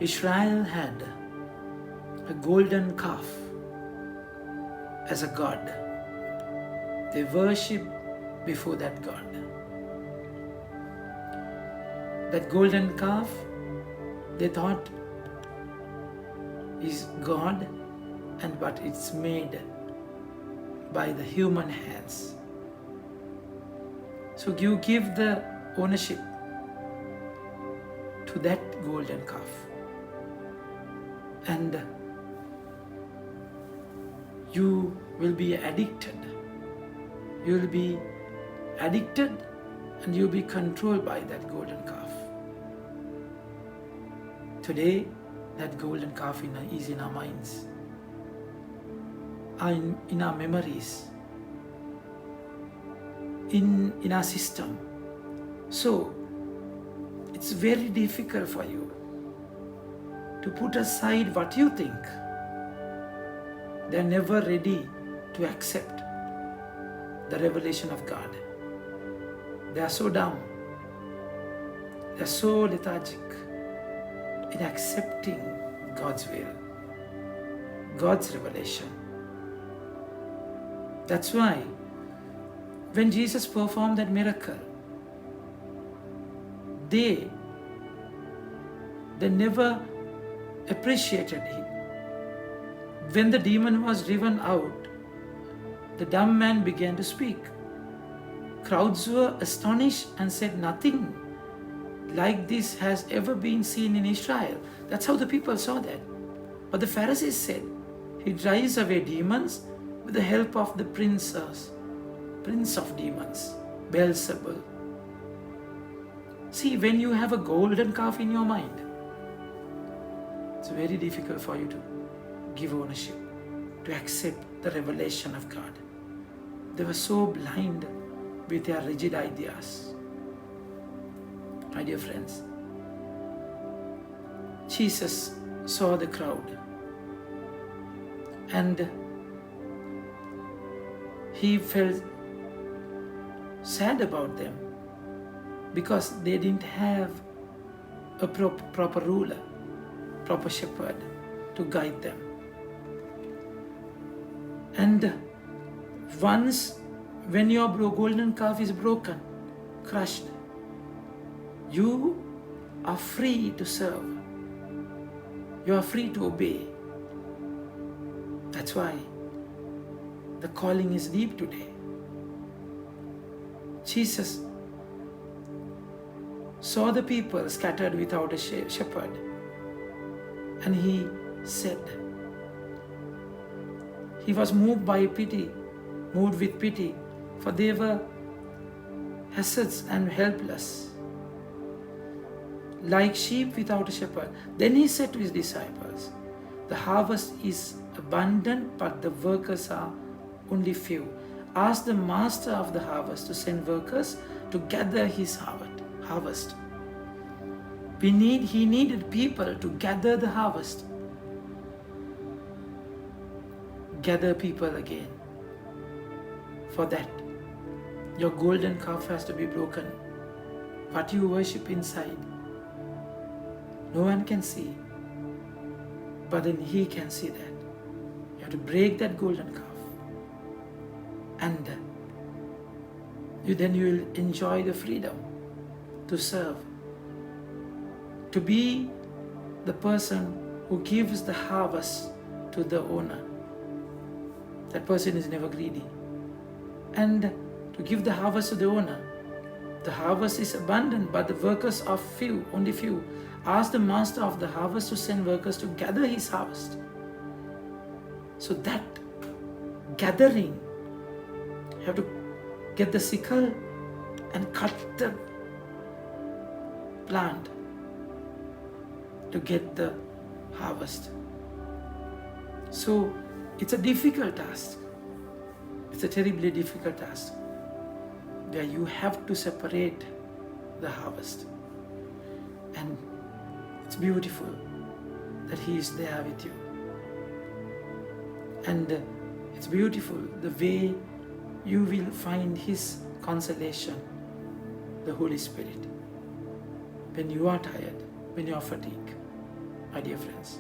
Israel had a golden calf as a god. They worship before that god. That golden calf, they thought is God, but it's made by the human hands. So you give the ownership to that golden calf, and you will be addicted. You will be addicted and you'll be controlled by that golden calf. Today, that golden calf is in our minds, in our memories, in our system. So, it's very difficult for you to put aside what you think. They're never ready to accept the revelation of God. They are so dumb. They are so lethargic in accepting God's will, God's revelation. That's why when Jesus performed that miracle, they never appreciated him. When the demon was driven out, the dumb man began to speak. Crowds were astonished and said, "Nothing like this has ever been seen in Israel." That's how the people saw that. But the Pharisees said, "He drives away demons with the help of the prince of demons, Beelzebul." See, when you have a golden calf in your mind, it's very difficult for you to give ownership, to accept the revelation of God. They were so blind with their rigid ideas. My dear friends, Jesus saw the crowd and he felt sad about them because they didn't have a proper ruler, proper shepherd to guide them. And once when your golden calf is broken, crushed, you are free to serve. You are free to obey. That's why the calling is deep today. Jesus saw the people scattered without a shepherd, and he said, he was moved with pity, for they were hazards and helpless, like sheep without a shepherd. Then he said to his disciples, "The harvest is abundant, but the workers are only few. Ask the master of the harvest to send workers to gather his harvest." He needed people to gather the harvest. Gather people again. For that, your golden calf has to be broken. What you worship inside, no one can see, but then he can see that. You have to break that golden calf, and then you will enjoy the freedom to serve, to be the person who gives the harvest to the owner. That person is never greedy. And to give the harvest to the owner. The harvest is abundant, but the workers are few, only few. Ask the master of the harvest to send workers to gather his harvest. So that gathering, you have to get the sickle and cut the plant to get the harvest. So it's a difficult task. It's a terribly difficult task where you have to separate the harvest. And it's beautiful that he is there with you. And it's beautiful the way you will find his consolation, the Holy Spirit, when you are tired, when you are fatigued. my dear friends.